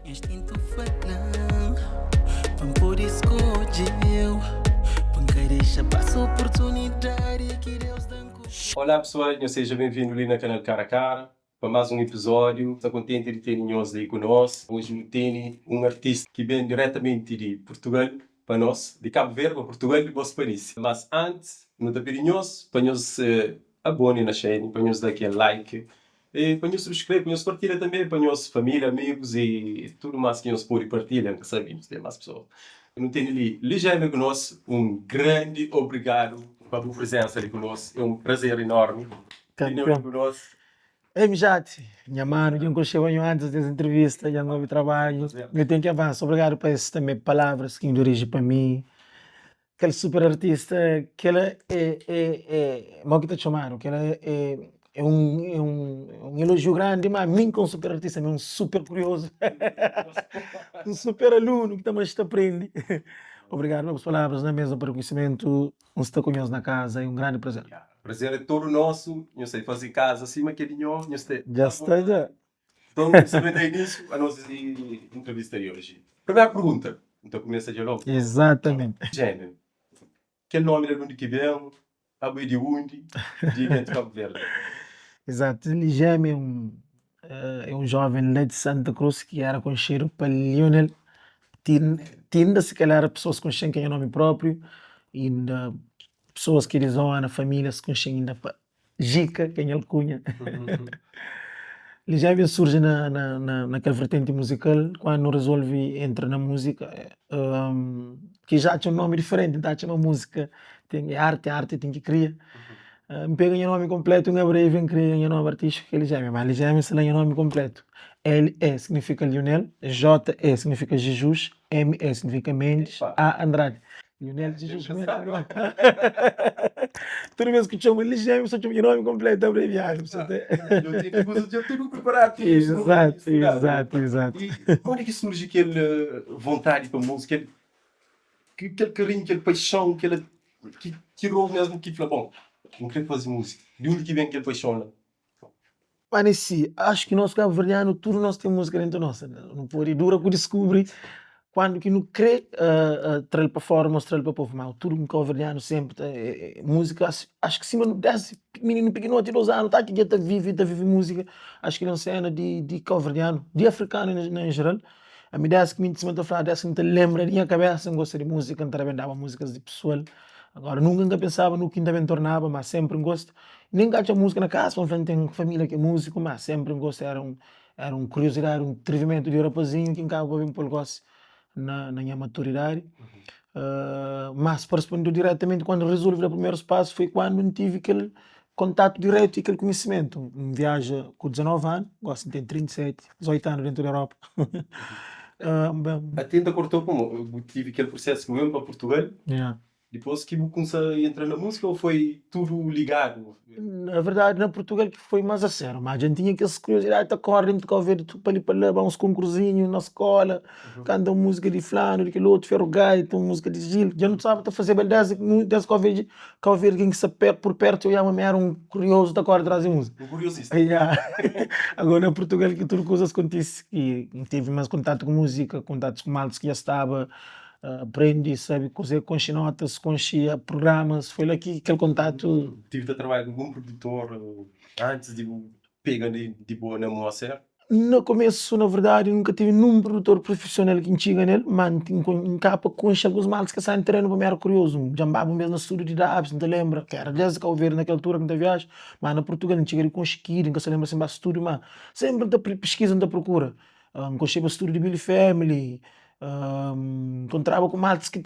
Instinto falão, vão por escolheu. Porque deixa passar oportunidade que Deus dá. Olá pessoal, sejam bem-vindos ali no canal Cara a Cara para mais um episódio. Estou contente de ter nós aí conosco. Hoje tem um artista que vem diretamente de Portugal para nós, de Cabo Verde para Portugal e para Paris. Mas antes, não te pedir nós, para nós abonem na chain, para nós dar aquele like, e para nós subscrever, para nós partilhar também, para nós família, amigos e tudo mais que nós podem partilhar, que sabemos, tem mais pessoas. Não tem ali, ligeiramente conosco, um grande obrigado pela tua presença ali conosco. É um prazer enorme ter Campeão. conosco. Ei, Mijate, minha mano, quem conheceu antes dessa entrevista, já novo trabalho. Eu tenho que avançar. Obrigado por essas também palavras que dirigem para mim. Aquele super artista, que ela mal que te chamaram, que ela é um elogio grande, mas mim como super artista, é um super curioso, um super aluno que também está aprende. Obrigado pelas palavras na mesa, para o conhecimento. Um está conhece na casa, é um grande prazer. Prazer é todo nosso. Eu sei fazer casa acima que ele não sei. Já está, já. Então, sabendo início, a nossa entrevista de hoje. Primeira pergunta. Então, começa de novo. Exatamente. Gênero. Que nome é onde que vem? Abu de onde? De dentro de Cabo Verde. Exato. Ele já é um jovem lá de Santa Cruz que era conhecido para Lionel. Tinda se calhar pessoas que conhecem quem é o nome próprio, e ainda pessoas que eles zona, família se conhecem ainda para Jica, quem ele cunha. Ele já surge naquela vertente musical, quando resolve entrar na música, que já tinha um nome diferente, então tinha uma música, tem arte tem que criar. Me pega o nome completo, um breve, cria o nome artístico que ele já mas ele já me o nome completo. L-E significa Lionel, J-E significa Jesus, M-E significa Mendes, A Andrade. Lionel Jesus Mendes. Toda vez que chamo ele já só chamo o nome completo, abreviado. Eu tenho que fazer tudo preparado. Exato. E como é que surge aquela vontade para música? Aquele carinho, aquela paixão, que tirou mesmo que falou, bom, não quero fazer música. De onde que vem aquela paixão lá? Mas sim, acho que nós cabo-verdiano, tudo nós temos música dentro de nós. Não pode dura que descobre quando que não crê trazer para fora, mostrar para o povo. Mas tudo um cabo-verdiano sempre música. Acho que sim, mas desse menino pequeno de 2 anos, tá que já está vive música. Acho que não cena de cabo-verdiano, de africano em geral. A minha ideia é que me disse, falar dessa, não te lembra, minha cabeça, não gosta de música, não também dava músicas de pessoal. Agora, nunca pensava no que ainda me tornava, mas sempre gosto. Nem gato música na casa, mas tem família que é músico, mas sempre gosto. Era um curiosidade, um atrevimento de rapazinho que acaba bem por gosto na minha maturidade. Mas para responder diretamente, quando resolvi o primeiro passo, foi quando não tive aquele contato direto e aquele conhecimento. Viaja com 19 anos, gosto de ter 37, 18 anos dentro da Europa. A tenda cortou como? Eu tive aquele processo que eu para Portugal. Yeah. Depois que eu comecei a entrar na música ou foi tudo ligado? Na verdade, na Portugal que foi mais a sério, mas a gente tinha aquela curiosidade de correr, de ver tudo para ali para lá, uns concursinhos na escola, canta música de fulano, daquele outro, ferro gaita, música de Gil, já não sabe fazer beleza, desde que eu vi quem se por perto, eu era um curioso da cor atrás de música. Um curiosista. Yeah. Agora na Portugal que tudo coisas acontece, que tive mais contato com música, contatos com maltes que já estava, aprendi, sabe, cozer com notas, conhecia programas, foi lá que aquele contato. Tive a trabalhar com algum produtor antes de pegar de boa na moça. No começo, na verdade, nunca tive nenhum produtor profissional que enxiga nele, mas em capa com alguns males que saem treino para mim era curioso. Jambava mesmo no estúdio de Dabs, não te lembra? Que era desde que eu vi naquela altura que não viagem, mas na Portugal não cheguei com Chiquiri, nunca se lembra sempre a estúdio, mas sempre da pesquisa, da procura. Conheci o estúdio de Billy Family, encontrava com maltes que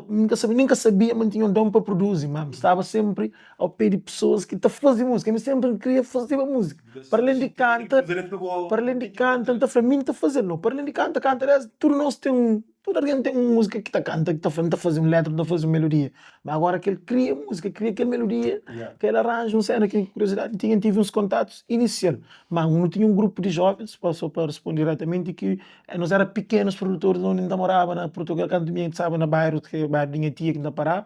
nunca sabia, mas tinham dom para produzir, mas estava sempre ao pé de pessoas que faziam música, eu sempre queria fazer a música. Para além de cantar, então para mim está fazendo, para além de cantar, tudo nós tem toda alguém tem uma música que canta, que está fazendo letra, está fazendo melodia, mas agora que ele cria música, cria aquela melodia, que ele arranja uma cena, que curiosidade, tive uns contatos inicial, mas não tinha um grupo de jovens, só para responder diretamente, que nós era pequenos produtores onde ainda morava na Portugal, quando tinha sabe na bairro, que é o bairro da minha tia que ainda parava,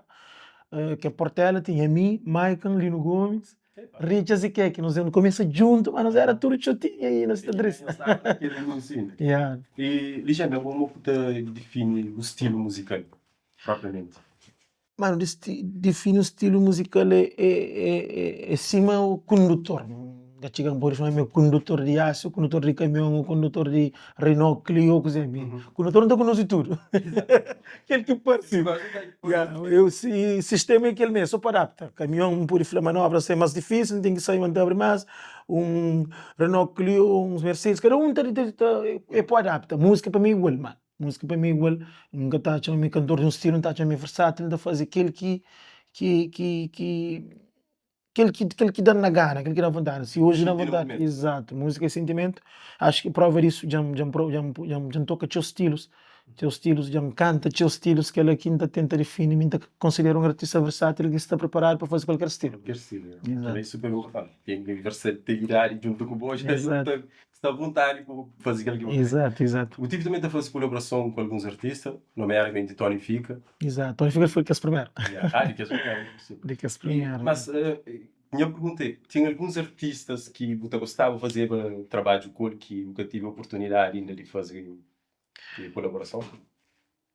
que é Portela, tinha mim, Maicon, Lino Gomes, Richas e que nós começa junto, mas nós era tudo chotinho aí, nós está triste. Yeah. E, Ligémia, como você define o estilo musical, propriamente? Mano, define o estilo musical é cima o condutor. Gachigang Boris não é meu condutor de aço, condutor de caminhão, condutor de Renault Clio, coisa assim. Condutor não está conosco tudo. Aquele que participa. O sistema é aquele mesmo, só para adaptar. Caminhão, por ir manobra, é mais difícil, tem que sair manter mais. Renault Clio, uns Mercedes, cada um é para adaptar. Música para mim é igual, mano. Música para mim é igual. Nunca está a chamar cantor de um estilo, não está a chamar versátil, de fazer aquele que dá na gana, aquele que dá vontade. Se hoje dá vontade, exato, música é sentimento. Acho que prova disso, já toca teus estilos, já canta teus estilos, que ela quinta tenta definir, me considera um artista versátil que está preparado para fazer qualquer estilo. Qualquer estilo, é super importante. Tem versatilidade junto com o bojo, está à vontade para fazer aquilo que você quer. Exato. O tipo também está a fazer colaboração com alguns artistas, nomeadamente Tony Fica. Exato, Tony Fica foi que as primeiras. De que as primeiras. Mas minha pergunta é, tem alguns artistas que você gostava de fazer trabalho com que nunca tive a oportunidade ainda de fazer colaboração?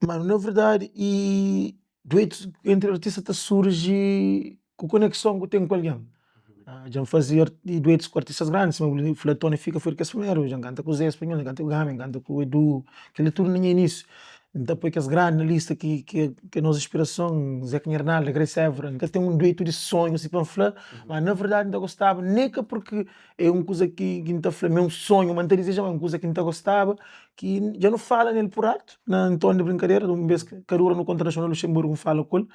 Mano, na verdade, e duetos entre artistas surge com conexão que eu tenho com alguém. Já fazia duetos com artistas grandes, o Flatone Fica foi o que as primeiros, já canta com o Zé Espanhol, canta com o Gamen, canta com o Edu, aquele tudo no início. Então, depois que as grandes na lista que a nossa inspiração, Zé Quinhernal, Grace Évora, nunca tem um dueto de sonhos e panflã, mas na verdade ainda gostava, nem que porque é uma coisa que ainda é um sonho, manter isso é uma coisa que ainda gostava, que já não fala nele por alto, na tom de brincadeira, de uma vez que Carura no Internacional Luxemburgo fala com ele,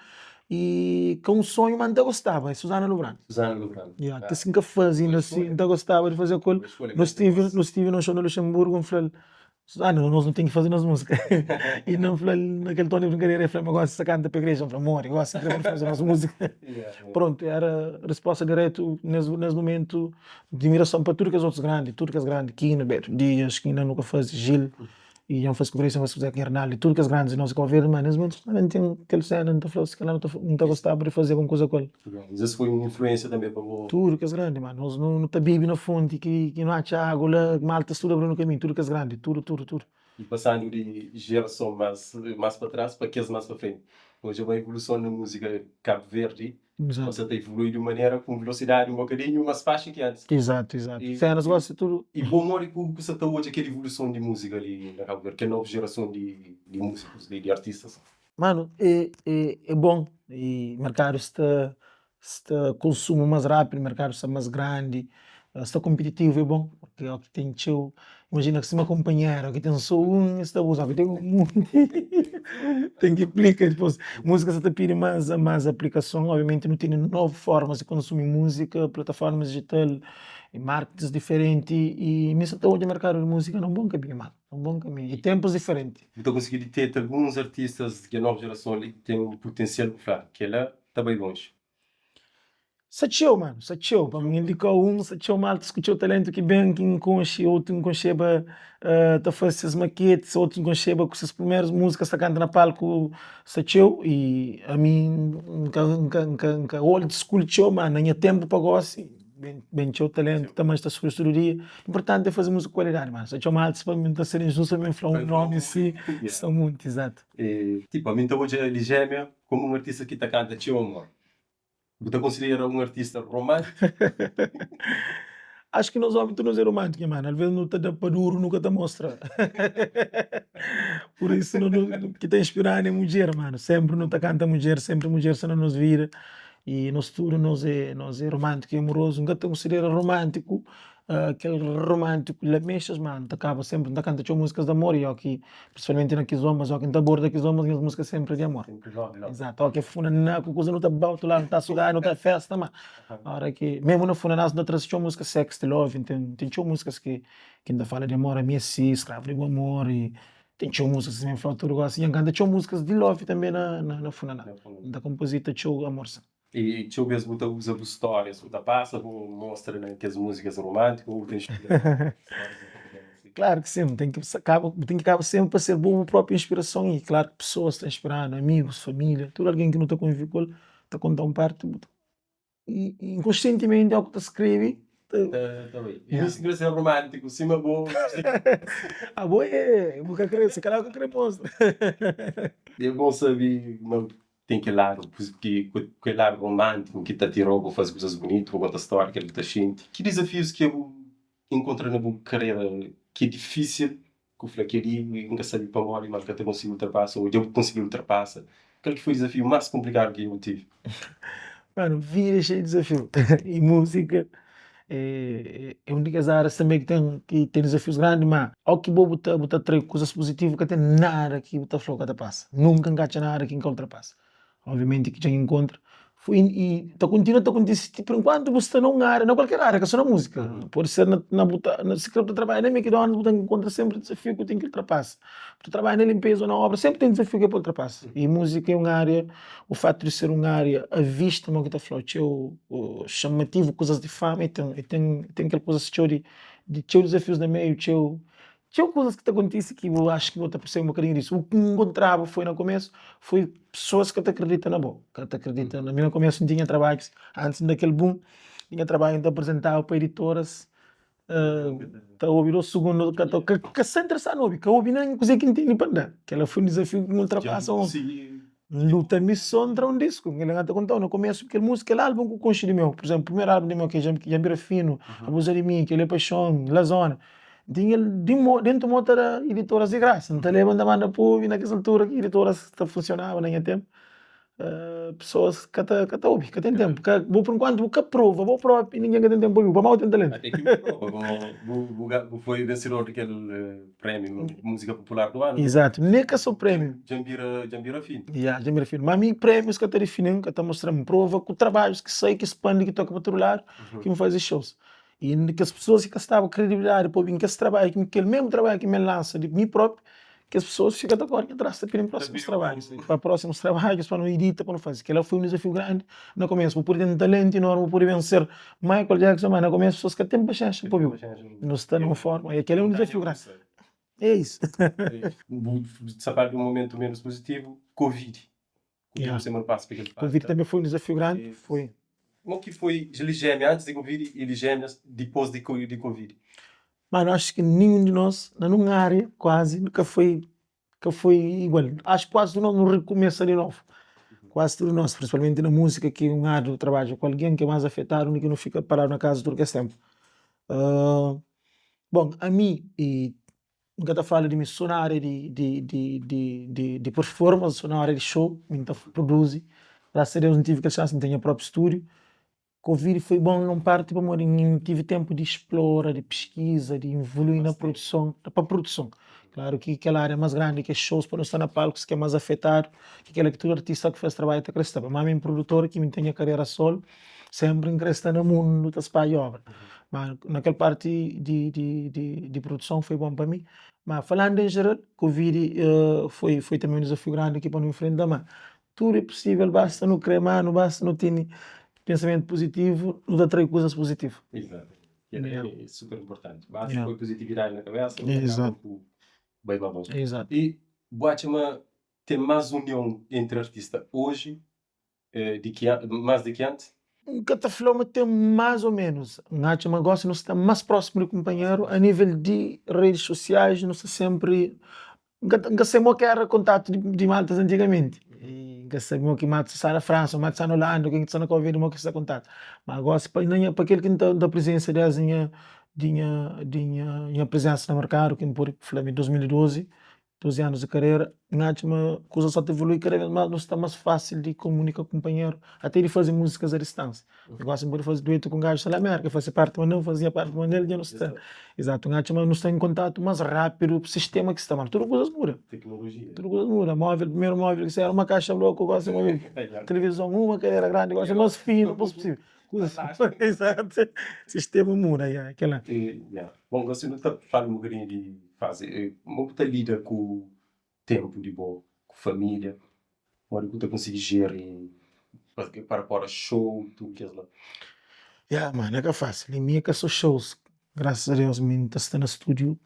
e que é um sonho, mas ainda gostava, é Susana Lobrano. Yeah, que assim que fazia, assim, ainda gostava de fazer com ele. Nós estive no show no Luxemburgo, falei, nós não temos que fazer nas músicas. E não falei, naquele tom de brincadeira, eu falei, mas gosto de canta para a igreja, eu falei, amor, eu gosto de fazer nas músicas. Pronto, era a resposta direta nesse momento, de admiração para tudo que as outras grandes, Kina, Beto Dias, Kina nunca faz, Gil. E iam fazer cobertura, iam fazer Hernal e tudo que as grandes nós convidaram, mas nesse momento não tem aquele cena, não está gostava de fazer alguma coisa com ele. Mas isso foi uma influência também para você? Tudo que as grandes, mano, nós não tá bibi na fonte, que não há água lá, malta tudo abrindo no caminho, tudo que as grandes, tudo. E passando de geração mais para trás para aqueles mais para frente. Hoje é uma evolução na música Cabo Verde. Exato. Você tem evoluído de maneira com velocidade um bocadinho, mas faixa que antes. Exato. Cenas gosta tudo. E bom hora que você está hoje aquela evolução de música ali na Cabo Verde, que é a nova geração de músicos, de artistas. Mano, é bom. E o mercado está consumo mais rápido, o mercado está mais grande, está competitivo, é bom. Porque é o que tem show. Imagina que se uma companheira que tem só um, está usando, tem um monte. Tem que aplicar depois. Música está pedindo mais aplicação, obviamente não tem novas formas de consumir música, plataformas digital, e marketing diferentes e nisso está onde o mercado de música é um bom caminho, mano. É um bom caminho. E tempos diferentes. Estou conseguindo ter alguns artistas que a nova geração ali tem um potencial para falar, que ela está bem longe. Satchel, mano, Satchel, para mim indicou Satchel malta, escutou o talento que bem, que enconche, outro enconcheba, tá fazendo as maquetes, outro enconcheba com as primeiras músicas, tá cantando na palco, Satchel, e a mim, nunca old school show, mano, não tinha tempo para gostar, bem show talento, também está sobre todo dia, importante é fazer música de qualidade, mano, Satchel malta, para mim está sendo injusto, também falar um nome assim, são muito, exato. Tipo, a mim está hoje a Ligémia, como um artista que está cantando Tio Amor. Você considera um artista romântico? Acho que nós homens não é romântico, mano. Às vezes não está para duro, nunca te mostra. Por isso, que está inspirado em mulher, mano. Sempre não está canta mulher, sempre mulher se não nos vira. E nós tudo, nós é romântico e amoroso. Nunca te considera romântico. Aquele romântico, lamechas, mano, acaba sempre, não canta músicas de amor, e aqui, principalmente naqueles homens, ou quem está bordo daqueles homens, as músicas sempre de amor. Exato, que funa na coisa não está bauto lá, não está sugar, não está festa, mas a hora que, mesmo na funa, nós não trazemos música sex, de love, tem músicas que ainda fala de amor, a minha si, escravo de amor, e tem músicas que me falam tudo assim, e canta músicas de love também na funa, da compositor, amor. E deixa eu ver se você usa histórias, você passa, mostra naquelas músicas românticas, ou tem Claro que sim, tem que acabar sempre para ser bom a própria inspiração, e claro que pessoas estão inspirando, amigos, família, tudo alguém que não está convivido com ele, está contando parte. e inconscientemente ao que te escrevi. Tá bem. E música ser romântico, cima bom. Ah, boa é, nunca cresce, caraca, cremoso. É bom saber, não, tem aquele lado, aquele lado romântico que te tirou para fazer coisas bonitas, para contar história, que ele está sente. Que desafios que eu encontro na minha carreira que é difícil, que eu flaquearia e nunca sabia para onde, mas que até consigo ultrapassar, ou eu consegui ultrapassar. Qual que foi o desafio mais complicado que eu tive? Mano, vida é cheio de desafio. E música é uma das áreas também que tem desafios grandes, mas ao que vou botar três coisas positivas que tem nada que botar flow que te passa. Nunca engaja nada que ultrapassa. Obviamente que já encontra. Foi, e continua a acontecer, por enquanto você está numa área, não qualquer área, que é só na música. Pode ser na se quer trabalhar na McDonald's, você encontra sempre desafio que eu tenho que ultrapassar. Tu trabalha na limpeza ou na obra, sempre tem desafio que é para ultrapassar. E música é uma área, o fato de ser uma área à vista, mas que está falando, o chamativo, coisas de fama, e tem aquela coisa de desafios no meio, tinha coisas que te acontecem que eu acho que vou te perceber um bocadinho disso. O que encontrava foi no começo, foi pessoas que te acreditam na boa, que te acreditam. Na minha no começo não tinha trabalhos, antes daquele boom, tinha trabalho de apresentar para editoras, tá a ouvir o segundo, que se interessar no ouvir, que ouvir nem coisa que entende para dar. Que ela foi um desafio que me ultrapassa. Luta me sondra um disco, ele não te contou no começo, porque música, aquele álbum que eu construí meu, por exemplo, o primeiro álbum de meu que é Jambira Fino, Abusa de Mim, que ele é Paixão, La Zona, tinha dentro de outra editoras de graça, não te lembro da banda por naquela altura que editoras funcionavam naquele tempo, pessoas que te ouvem, que tem tempo, que vou por enquanto, vou que prova, vou prova, e ninguém que tem tempo, para mal tem talento. Até que foi vencedor daquele prémio Música Popular do Ano. Exato, nem que sou prêmio. Jambira Fino. Já me refiro. Mas a mim, prêmios que eu estou definindo, que eu estou mostrando prova, com trabalhos que sei, que expande, que toca para outro lado, que me faz shows. E que as pessoas que estavam credibilidade, para vir que esse trabalho, que aquele mesmo trabalho que me lança de mim próprio, que as pessoas ficam de acordo que atrás de pedir próximos trabalhos. Para próximos trabalhos, para não editar, para não fazer. Que ela foi um desafio grande. No começo, por ter um talento enorme, por vencer Michael Jackson, mas no começo, as pessoas que têm paciência, para vir. Não está numa forma. E aquele é um desafio grande. É isso. Saber de um momento menos positivo, Covid. Yeah. Semana passada, Covid também foi um desafio grande. Foi. Como que foi gêmea antes de Covid e gêmeas depois de Covid? Mano, acho que nenhum de nós, na numa área, quase, nunca foi igual. Acho que quase tudo não recomeça de novo. Quase tudo nós, principalmente na música, que é um área do trabalho com alguém que é mais afetado e que não fica parado na casa todo esse tempo. Bom, a mim, e nunca te falo de mim, sou na área de performance, sou na área de show, então produzo. Graças a Deus não tive aquela chance de ter o próprio estúdio. Covid foi bom numa parte, para tive tempo de explorar, de pesquisa, de evoluir na produção, para a produção. Claro que aquela área mais grande, que é shows, para não estar na palco, que é mais afetado, que aquele que todo artista que faz trabalho está crescendo. Mas a minha produtora, que me tem a carreira solo, sempre cresce no mundo das pá e obra. Mas naquela parte de produção foi bom para mim. Mas falando em geral, Covid foi também um desafio grande aqui para não enfrentar, mas tudo é possível, basta não cremar, não basta não ter pensamento positivo, nos atrai coisas positivas. Exato. É super importante. Basta Yeah. pôr positividade na cabeça, Exato. bem babos. Exato. E Boachama tem mais união entre artistas hoje, mais do que antes? O Catafloma tem mais ou menos. Nacho Magossi não está mais próximo do companheiro a nível de redes sociais, não está sempre. Nunca sei que era contato de maltas antigamente. Nunca sei que malta está na França, malta está na Holanda, quem está na Covid, que está contato. Mas agora, para aquele que está da presença delas, tinha presença no mercado, que por exemplo, em 2012, 12 anos de carreira, uma coisa só te evolui cada vez mais, não está mais fácil de comunicar com o companheiro, até de fazer músicas à distância. Eu gosto de fazer dueto com gajos da América, fazia parte do não fazia parte do dele, já não está. Exato, não está em contato mais rápido, o sistema que está, mano, tudo coisas muda. Tecnologia. Tudo coisa muda, móvel, primeiro móvel, que era uma caixa louca, eu gosto de móvel. Televisão, uma cadeira grande, eu gosto de mais fino, possível. Exato, sistema muda, aquela. Bom, você não está falando um bocadinho de fazer, como você lida com o tempo de boa, com família, como você consegue gerir para pôr show, tudo que é lá. Mano, é que é fácil. Em mim é que sou shows. Graças a Deus, me está no estúdio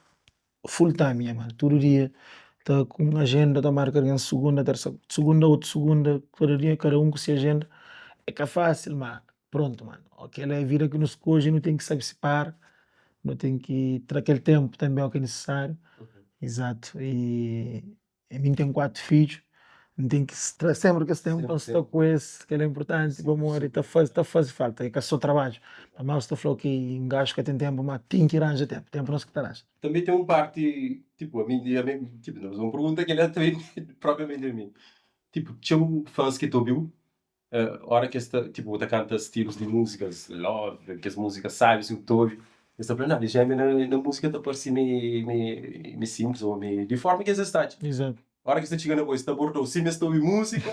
full time, mano. Todo dia está com agenda, está marcando segunda, terça, segunda, outra segunda, todo dia, cada um com sua agenda. É que é fácil, mano. pronto, mano. Aquela é a vida que nos hoje não tem que saber separar, não tem que ter aquele tempo também é o que é necessário. Exato. E mim tem 4 filhos, não tem que sempre que esse tempo Sempre, para estar sempre. com esse, que ele é importante, Sim, para amor, e tá faz falta, é que é só trabalho. A mal está falou que um gajo que tem tempo, mas tem que arranjar tempo não se que te arranja. Também tem um parte, tipo, a mim tipo, não, uma pergunta que ele é também, propriamente a mim. Tipo, tinha fãs que tu viu, hora que esta, tipo, da canta estilos de músicas, love, que as músicas sabes, o que tu ouve, esta para não, já na música tá parecia me simples, ou me, de forma que essa está. Exato. A hora que está chegando a voz, está bordou, se me estou em música,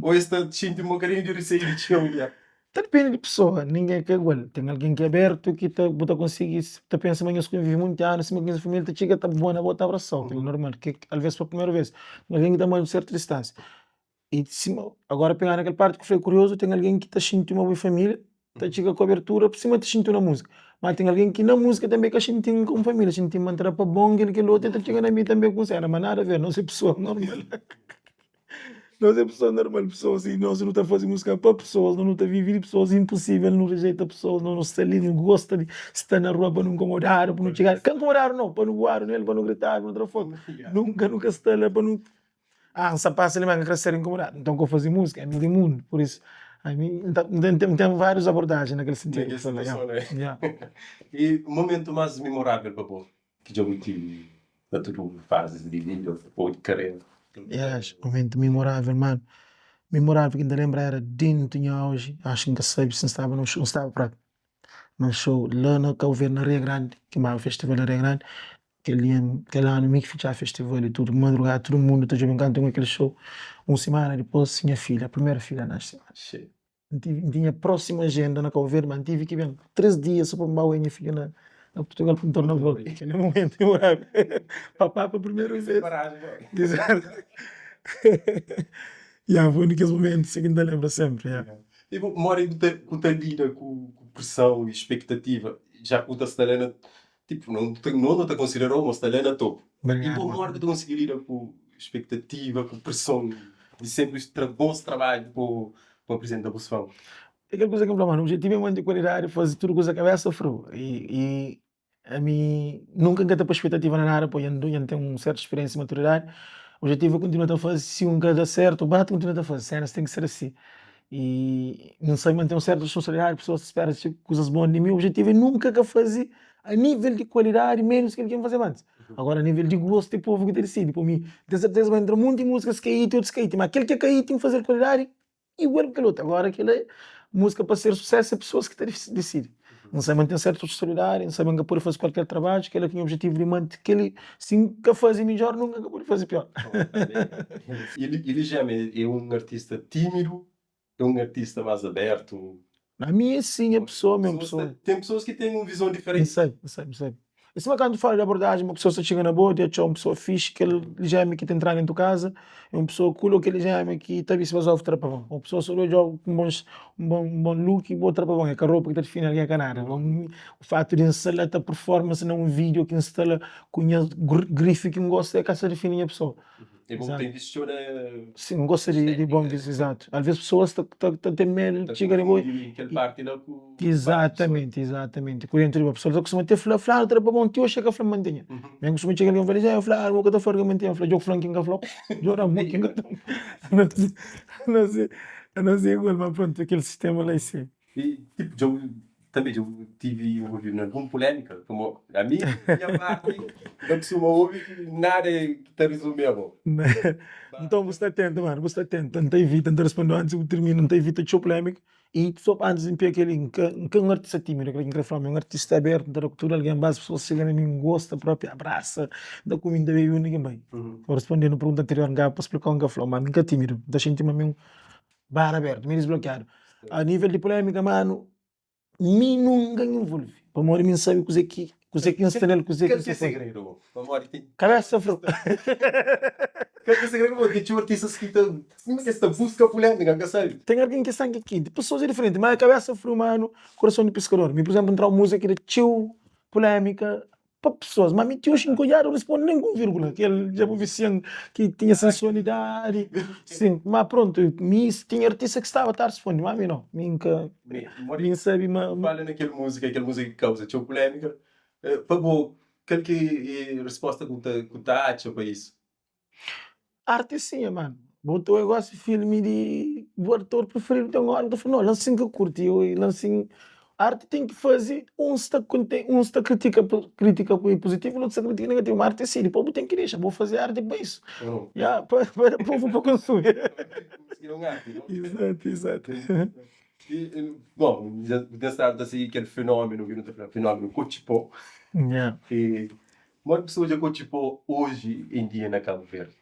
ou está sentindo uma carinha de receio de te ouvir. Depende de pessoa, ninguém que é igual. Tem alguém que é aberto, que tá conseguir, tá pensa amanhã se convive muito anos, se a família tá chega, tá boa na bota abraço, é normal, que às vezes pela primeira vez, alguém que está mais a certa distância. E agora pegar naquela parte que foi curioso, tem alguém que está sentindo uma boa família, tá chega com abertura, por cima tá sentindo na música. Mas tem alguém que na música também que sentindo com família, sentindo manter para bom, que outro tá chegando a mim também com cena, mas nada a ver, não sei pessoa normal. Nós é pessoa normal, pessoas assim, nós não está fazendo música para pessoas, não está vivendo pessoas impossível, não rejeita pessoas, não está ali, não gosta de estar na rua para não incomodar, para não chegar, quer incomodar não, para não voar nele, para não gritar, para não tirar foto, nunca está lá para não, se passa ele vai crescer incomodado, então que eu fazer música, é no mundo, por isso, a mim, tem várias abordagens naquele sentido. Naquela situação, né? Yeah. E o momento mais memorável, Babu, que já me tive na tua fase de vida ou de carreira? Yes, momento memorável, mano. Memorável que ainda lembro era Dino tinha auge, acho que nunca sei se estava no show, estava para num show lá na Calveira, na Ria Grande, que é o festival na Ria Grande, aquele ano me que fechar festival e tudo, madrugada, todo mundo está brincando com aquele show. Uma semana depois tinha filha, a primeira filha nasce. Cheio. Tinha próxima agenda na Calveira, mas tive que vir 3 dias só para me a minha filha na Portugal para me tornar volta. Aquele momento memorável. Papá para a primeira vez. Coragem, boy. Exato. Foi naqueles momentos que ainda lembro sempre. Yeah. E memória com a lida com pressão e expectativa, já com a Stalena, tipo, não te considerou uma Stalena topo. E Obrigado, por mano. memória que tu conseguir lidar com expectativa, com pressão, de sempre bom trabalho para o presidente da Bolsonaro. É aquela coisa que eu falo, mano, o objetivo é manter qualidade, fazer tudo coisa que a cabeça fru. E a mim, nunca ter expectativa na área, pois eu tenho uma certa experiência e maturidade. O objetivo é continuar a fazer, se um dá certo, bate, continuar a fazer, cenas tem que ser assim. E não sei manter uma certa responsabilidade, pessoas esperam tipo, coisas boas de mim. O objetivo é nunca que fazer a nível de qualidade menos que ele quer fazer antes. Agora, a nível de gosto, tem povo que decide. Por mim, tenho certeza vai entrar muito em músicas que e outros que mas aquele que é cair tem que fazer qualidade igual que aquele outro. Agora, aquele música para ser sucesso é pessoas que decidem. Não sei manter certa responsabilidade, não sabem que pode fazer qualquer trabalho, que ele tem o objetivo de manter que ele, sim, que fazer melhor, nunca pode fazer pior. Ele já é um artista tímido, é um artista mais aberto. A minha sim, a pessoa mesmo. Pessoa. Tem pessoas que têm uma visão Não diferente. sei. Esse é quando fala de abordagem, uma pessoa chega na boa, é uma pessoa fixe, que ele já é que está entrando em tua casa, é uma pessoa cool, que ele já é que está se resolve trapavão. Uma pessoa só olha um bom look e boa trapavão, é que a roupa que está definindo alguém a canara. O fato de instalar a performance num vídeo que instala com a grife que não gosta é que essa define a pessoa. É bom que tem visto na... Sim, não gosta de bom disso, exato. Às vezes pessoas estão medo de chegarem boa. Exatamente. Por exemplo, a pessoa costuma ter flor, outra para bom, tio chega a flor mantenha. Bem costuma chegar ali um velho, já flor, o que está fora mantenha, flor, jogo flanking a flor, joga muito quem não sei igual, mas pronto, aquele sistema lá sim. E tipo, também eu tive envolvido em alguma polêmica, como a minha parte, não costuma ouvir nada que está resumindo. Então você está atento, mano, você está atento, tenta evitar, tenta responder antes eu termino, tenta evitar de polémica e só antes de aquele que um artista tímido, aquele que fala, um artista aberto, da cultura, alguém base, pessoas chegam a mim, gosta, própria, abraça, da comida bem, ninguém bem. Vou responder na pergunta anterior, para explicar um café, mas nunca tímido, deixa intimamente um bar aberto, me desbloqueado. A nível de polêmica, mano, me nunca envolve. Para morrer, me sabe coisa que está nele, coisa que é segredo. Cabeça afro. Que é segredo, porque tinha artistas que estão busca polêmica, que sabe? Tem alguém que está aqui, de pessoas diferentes, mas a cabeça afro, mano, coração de pescador. Por exemplo, entrar uma música de tio, polêmica, para pessoas, mas me tio Shinkoyaro responde nem com vírgula, que ele já me viciando que tinha sensualidade, sim, mas pronto, tinha artista que estava a responder, mas a mim não, mim sabe, Fala naquela música que causa tinha polêmica. Para bom, qual que é a resposta que tá acha para isso? arte sim, mano. Botou eu gosto de filme de o ator preferido tem uma hora, eu falei, não, lancem que eu curti, eu lancem. Arte tem que fazer, um está crítica positivo, outro está crítica negativa, mas arte é sim, o povo tem que deixar, vou fazer arte para isso. Yeah, para o povo para consumir. Conseguiram arte, não? Exato, exato. Bom, dessa arte assim, aquele fenômeno, viu, fenômeno Cochipó. Yeah. E uma pessoa já Cochipó hoje em dia na Cabo Verde.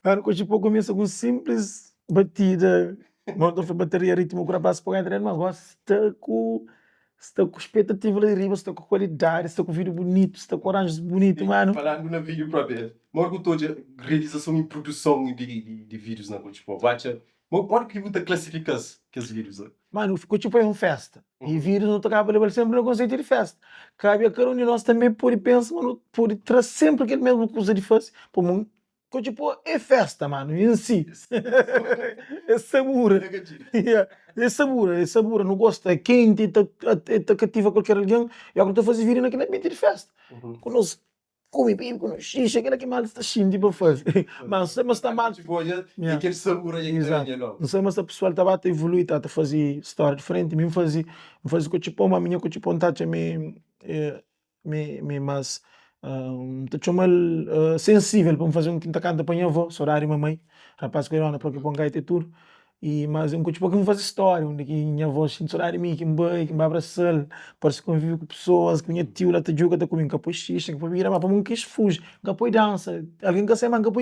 Mano, tipo, começa com simples batida, monta a bateria, ritmo, para passo para entrar, mas agora está com expectativa lá de riba, está com qualidade, está com vídeo bonito, está com aranjos bonito, mano. Falando na vídeo próprio, morgo toda realização e produção de vídeos na Cochipó. Bacha, morgo que muita classificação que os vídeos. Mano, ficou tipo aí uma festa. E vírus não tocava levar sempre no conceito de festa. Cabe a cada um de nós também por pensar, mano, por trazer sempre aquele mesmo coisa de festa. Pô, mano, ficou tipo, é festa, mano, em si. É sabura. É sabura, não gosta, é quente, tá cativa qualquer alguém. E agora estou a fazer vídeo naquele ambiente de festa. Quando nós come bem, quando xixi, aquele que mal está xinto para fazer. Mas está mal. E aquele sabor aí que Não sei, mas a pessoa estava a evoluir, está a fazer história diferente. Me fazer com tipo uma minha com tipo um tacho me mas tá mal sensível para me fazer um quinta canta para minha avó, horário mamãe, rapaz que era para que ponga aí tudo. E mas um tipo que me faz história, onde que minha avó sinto horário mim que me abraçar, parece que convive com pessoas, que minha tio lá te joga tá comigo, capô xixi, capô vira, mas para mim que fugir, capô dança, alguém que se manga, capô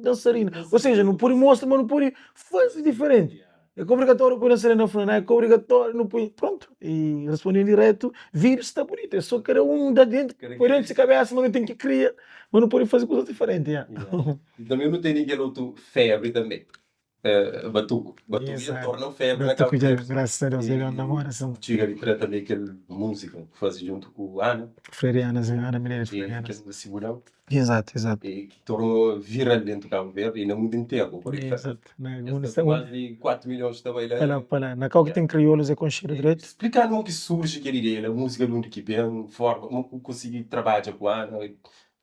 dançarina. Ou seja, não pode mostrar, mas não pode fazer diferente. É obrigatório pôr a serena frente, é obrigatório, não põe. Pronto. E respondendo direto, vírus está bonito. É só cada um da dentro, por dentro de cabeça, mas não tem que criar, mas não pode fazer coisas diferentes. E também não tem ninguém outro febre também. Batuco. Batuco torna febre na Cabo Verde. Graças a Deus, ele é namora, são Chega ali também aquele música que faz junto com a Ana. freirianas, Ana Menezes, Que é freirianas. aquele segurão. Exato, exato. E que tornou viral dentro do Cabo Verde e no mundo inteiro. Por isso, Exato. mais de 4 milhões de trabalhadores. Na qual que tem crioulos é com cheiro direito. Explicar como que surge aquela ideia, a música de onde que vem, forma, como conseguir trabalhar com a Ana, o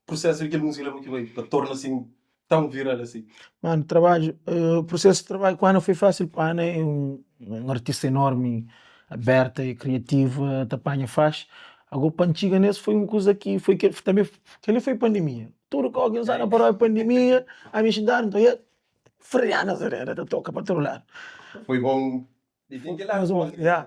processo daquela música que vai torna assim tão viral assim. Mano, o processo de trabalho com a Ana foi fácil, porque a Ana é um artista enorme, aberta e criativa, tapanha faz. Agora, para antiga nesse foi uma coisa que foi que também que ele foi pandemia. Tudo que alguém usava para a pandemia, a me ajudar, então ia frear era da toca para trollar. Foi bom. E tem que ir lá. Mas,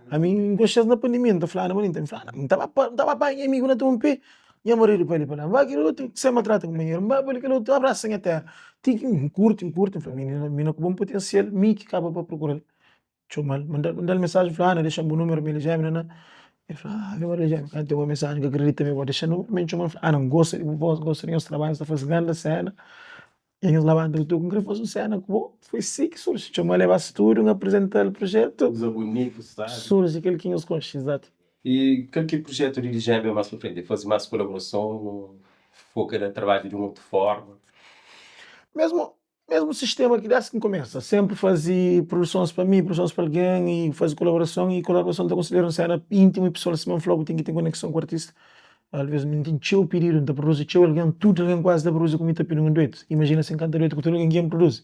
a mim gostei na pandemia, não falando, não estava bem, amigo, não estou pé. E a morrer para ele, para lá, vai que outro, se me trata com dinheiro, vai para aquele outro, abraça em terra. Tem que curte, menina com bom potencial, me que acaba para procurar. Deixa eu mandar mensagem, falar, deixa um bom número, me ligar, menina. Eu falo, eu ligar, tem uma mensagem que acredita, me vou deixar número, me chama, não, gostaria de trabalhos, está fazendo grande cena. E eles lá dentro do que fazer cena, foi assim que surge. Chama levar estúdio, apresentar o projeto. Usa bonito, sabe? Surge aquele que eles gostam, exato. E qual que é o projeto de Gêmea mais para frente? Fazer mais colaboração, focar no trabalho de uma outra forma? Mesmo sistema que dá-se que começa. Sempre fazer produções para mim, produções para alguém, e fazer colaboração está considerando cena íntima e pessoal, se não falou que tem que ter conexão com o artista. Às vezes não tem teu pedir, não produz, teu alguém, tudo alguém quase da produz como está pedindo um dueto. Imagina se encanta dueto com tudo alguém produz.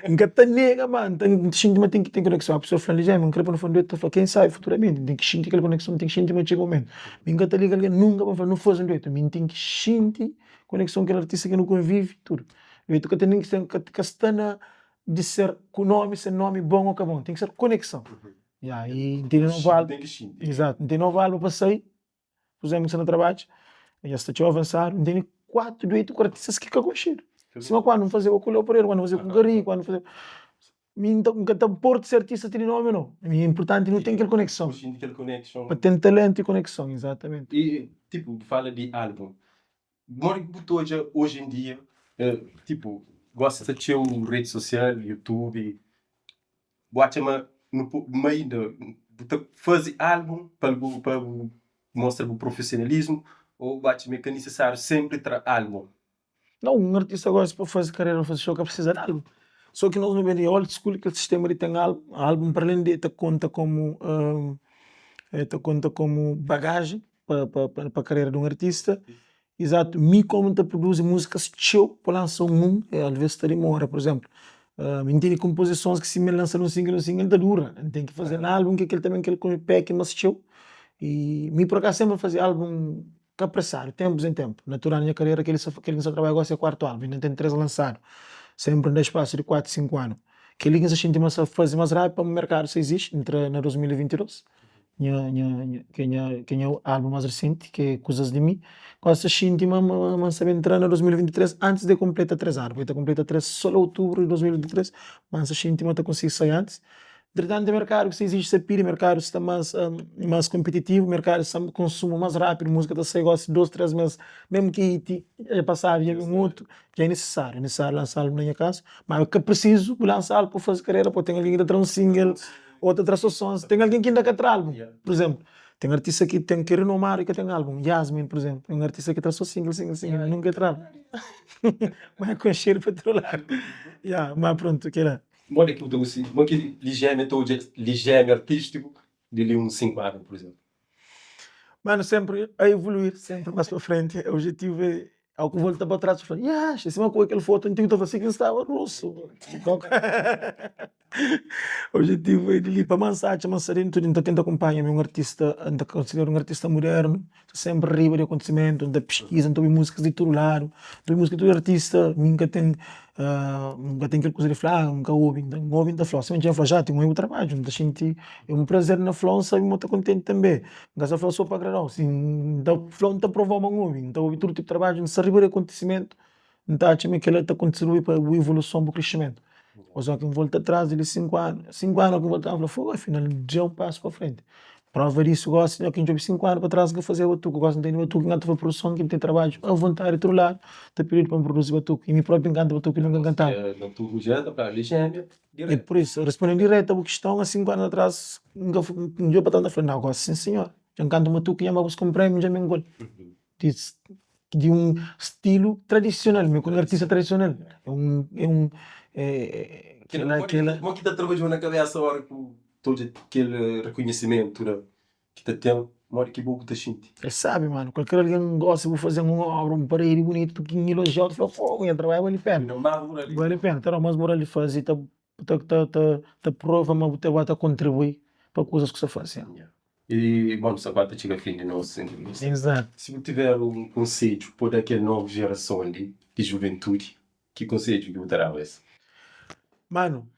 Encanta nega, mano, tem que ter conexão. A pessoa fala, já, não quero para não dueto, quem sabe futuramente, tem que sentir aquela conexão, tem que sentir mais chega o momento. Encanta liga alguém, nunca vai falar, não faz um dueto, tem que sentir conexão com aquele artista que não convive, tudo. Dueto que tem que ser castana de ser com nome, ser nome bom ou bom, tem que ser conexão. E aí, tem não vale. Exato, não tem não vale para sair. Pusemos no trabalho, já está a avançar, tem 4 duetos com artistas que cagam cheiro. Se não, quando fazer o colher para ele, quando fazer com carinho, quando fazer. Então, cada porto de artista tem nome ou não. É importante não tem aquela conexão. Para ter talento e conexão, exatamente. E, tipo, fala de álbum. Hoje em dia, tipo, gosta de ter uma rede social, YouTube, bota no ainda, fazer álbum para mostrar o profissionalismo Ou bate-me que é necessário sempre ter álbum? Não, um artista gosta para fazer carreira, fazer show, que precisa de álbum. Só que nós não vemos old school, que o sistema de tem álbum para além de te conta como bagagem para a carreira de um artista. Exato, me como te produz músicas show para lançar às vezes está demora, por exemplo. Tem composições que se me lançam um single da dura. Tem que fazer um álbum que ele também quer com pack mas show. E me por acaso sempre fazer álbum que apressar, tempos em tempo. Natural na minha carreira que ele só trabalha agora é quarto álbum, ainda tem três lançados. Sempre no espaço de 4, 5 anos. Que ele se sente mais fazer mais rápido para o mercado se existe, entre na 2022. Que é o álbum mais recente, que é Coisas de Mim. Gosto de sentir mas saber entrar na 2023 antes de completar 3 anos. Porque completa 3 só em outubro de 2023, mas a gente mas conseguir sair antes. Entretanto, o mercado que existe se pira, o mercado está mais competitivo, o mercado está consumo mais rápido, música está sair gosta de 2, 3 meses, mesmo que é passar e um outro, já é necessário lançar álbum na minha casa, mas o que é preciso lançar álbum para fazer carreira, porque tem alguém que está um single, outra traz sons, tem alguém que ainda quer ter álbum, por exemplo. Tem artista que tem que renomar e que tem álbum, Yasmin, por exemplo, é um artista que traz só single, nunca quer ter álbum. Mas com cheiro para trollar. Mas pronto, que era. Olha que eu estou assim, mas que ligeiro artístico de uns 5 anos, por exemplo. Mano, sempre a evoluir, sempre mais para frente. O objetivo é ao que volta para trás e fala, se uma coisa aquela foto antiga estava assim que estava russo. Então, o objetivo é de ir para Mansate, Mansarino, tudo. Então, tento acompanhar um artista, ando considero um artista moderno, sempre riba de acontecimento, da pesquisa, então, músicas de todo lado, então, música de todo artista, nunca tem aquela coisa de falar, nunca ouve da flor, se não já tem um trabalho, então, gente, é um prazer na flor, sabe, muito contente também. Gasta flor só para agradar, assim, da flor não está provar uma ouve, então, ouve todo tipo de trabalho, não se riba de acontecimento, então, acho que ela está contribuindo para a evolução, para o crescimento. Ou só que volta atrás, ele 5 anos, 5 anos que voltava, falou, foi, afinal, já é um passo para frente. Prova disso, gosto, que eu 5 anos para trás que eu fazia batuque, gosto de ter batuque, não tive produção, que tem trabalho, a vontade de outro lado, tem período para produzir batuque, e me próprio encanta batuque, nunca cantava. Não tu já para ligeiro. E por isso, respondendo direto a uma questão, há 5 anos atrás, nunca fui, eu para tanto, falei, não, gosto, sim senhor, já canto batuque, já me busco um prémio, já me engolo. De um estilo tradicional, meu, como artista tradicional, Como que está trabalhando na cabeça a hora que todo aquele reconhecimento que está tendo, uma hora que bom que está sentindo? sabe, mano, qualquer alguém gosta, vou fazer uma obra, um parede bonito, que elogiado, fala, fogo, ia trabalhar, vale a pena. Não mais por ali. Vale a pena, terá mais moral de fazer, tá prova, mas você vai contribuir para coisas que você faz. E, bom, só vai chegar a fim de nossa entrevista. Exato. Se você tiver um conselho para aquela nova geração de juventude, que conselho que você dará a essa? Mano,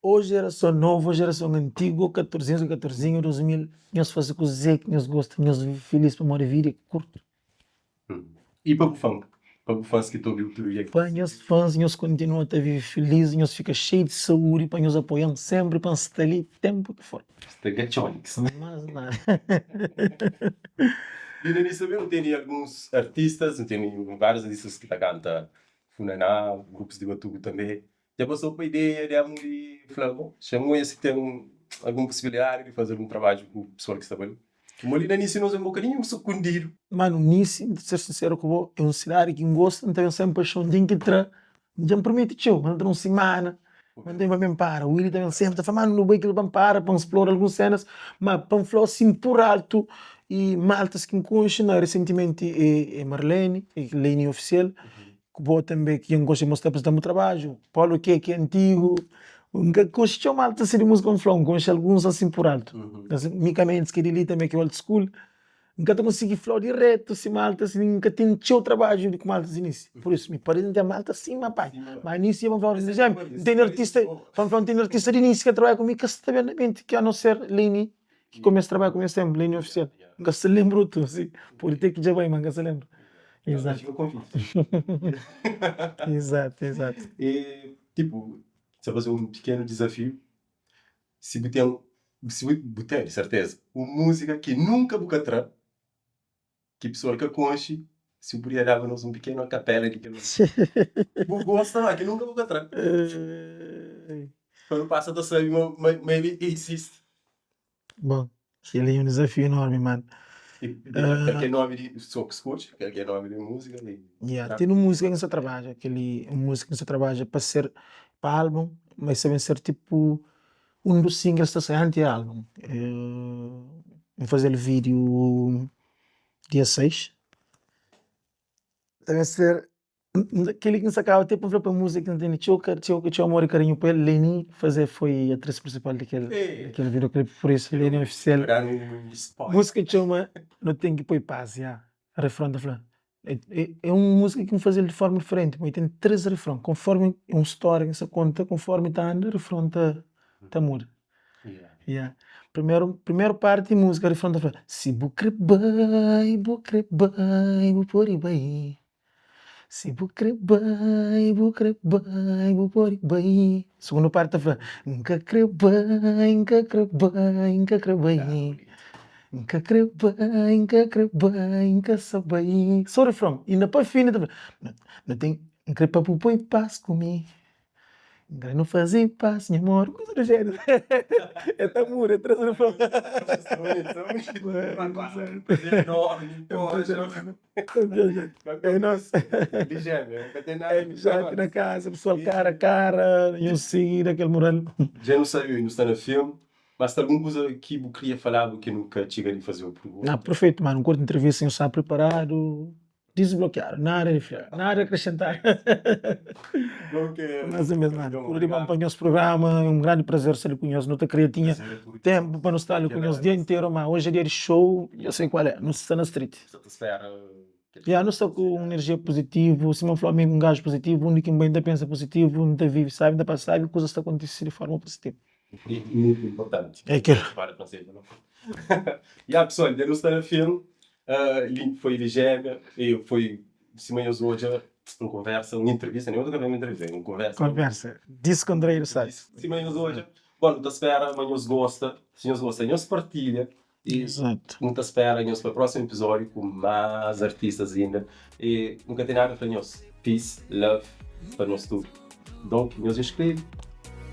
hoje geração nova, geração antiga, 14, 2000, nós fazemos coisas que nós gostamos, nós felizes para uma vida curta. E para o funk? Para o funk que estou ouvindo tudo isso? Para os fãs, nós continuamos a viver felizes, nós ficamos cheios de saúde, para nos apoiar sempre, para estar ali tempo que for. Está gachonics. Mas nada. E no início eu tenho alguns artistas, eu tenho vários artistas que cantam Funaná, grupos de batuque também. Já passou para a ideia de falar, bom, chamou esse que tem alguma possibilidade de fazer um trabalho com o pessoal que está ali. Como ali no início nós é um bocadinho sucundido. Mano, nisso, de ser sincero com você, é um cenário que gosta, então eu sempre paixão de que já me permite, tio, mas não semana, não tem para me para. O Willy também sempre está falando, não vai que ele vai para explorar algumas cenas, mas para falar assim por alto, e maltas que me conhecem, recentemente é Marlene, é Lene Oficial, que vou também, que eu gosto de mostrar para o meu trabalho, Paulo que é antigo, conheceu malta assim de música com flão, conhece alguns assim por alto. Mica Mendes, que ele também que é old school, nunca consegui falar direto, assim, malta, assim, nunca tem o trabalho de com malta assim, nisso. Por isso, me parece que a malta assim, mas pai. Mas nisso, vamos falar de exemplo, tem artista de início que trabalha comigo, que está bem na mente, que a não ser Leni, que começa a trabalhar comigo sempre, Leni Oficial. Nunca se lembra tu, assim, por ter que já vai, mas nunca se lembra. Exato. Exato. E, tipo, você fazer um pequeno desafio, se você de certeza, uma música que nunca vou cantar, que pessoa que conhece, se eu podia dar um pequeno capela de que eu gosto, que nunca vou cantar. Quando passa da sabe, mas ele existe. Bom, ele é um desafio enorme, mano. Aquele nome de som que escute, aquele nome de música. Tem uma música que você trabalha, uma música que você trabalha para ser para álbum, mas também ser tipo um dos singles que sai antes do álbum. Vou fazer o vídeo dia 6. Deve ser aquele que nos acaba até para a música que não tem tinha amor e carinho para ele. Leni foi a atriz principal daquele videoclipe, por isso Leni é oficial. Música que chama Não Tenho que Pôr Paz, refrão da flor. É uma música que me faz de forma diferente, mas tem 3 refrões, conforme é uma história que se conta, conforme está andando, o refrão tá muda. Primeiro parte de música, refrão da flor. Se vou crer bem, vou pôr bem. Se vou crer bem, vou pôr bem. Segunda parte da flor. Nunca creio bem, nunca creio bem, nunca creio bem. Nunca creio bem, nunca sei bem. Só o refrão. E na parte fina, não tem, não creio para pôr em paz comigo. Não fazer paz, meu amor. Coisa do gênero. É tamura, é traz o refrão. É nosso. Já na casa, pessoal cara a cara, eu sei daquele moral. Já não saiu, não está no filme. Mas tem alguma coisa que eu queria falar que nunca cheguei a fazer o programa? Não, perfeito, mano. Um curto entrevista sem estar preparado. Desbloquear, nada a acrescentar. Mas é mesmo, mano. Por aí vamos para o nosso programa. É um grande prazer ser conheço. Não te queria, tinha tempo para não estar ali conheço o dia inteiro, mas hoje é dia de show. Eu sei qual é. Não está na street. Não estou com energia positiva. Se não falar mesmo um gajo positivo, o único que ainda pensa positivo, não te vive, sabe? Ainda para sabe que coisas estão acontecendo de forma positiva. Muito importante. É aquilo. Para francês, não? Pessoal, ainda não está no filme. Foi de gêmea, eu fui de cima e hoje uma conversa, uma entrevista, nem outra uma entrevista, uma conversa. Disse com Andrei, sabe? De cima e hoje, bom, da espera, mas nos gosta, se nos gosta, nos partilha. E Exato. muita espera, nos para o próximo episódio com mais artistas ainda. E nunca tem nada para nós. Peace, love, para nós tudo. Então, nos inscreve,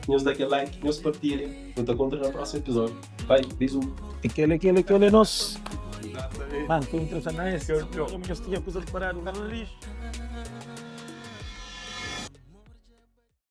nos dá aquele like, nos partilha. Não te encontro no próximo episódio. Vai, beijo. Aquele é nosso. Mano, foi interessante, não é? Eu tinha coisa de parar no lixo.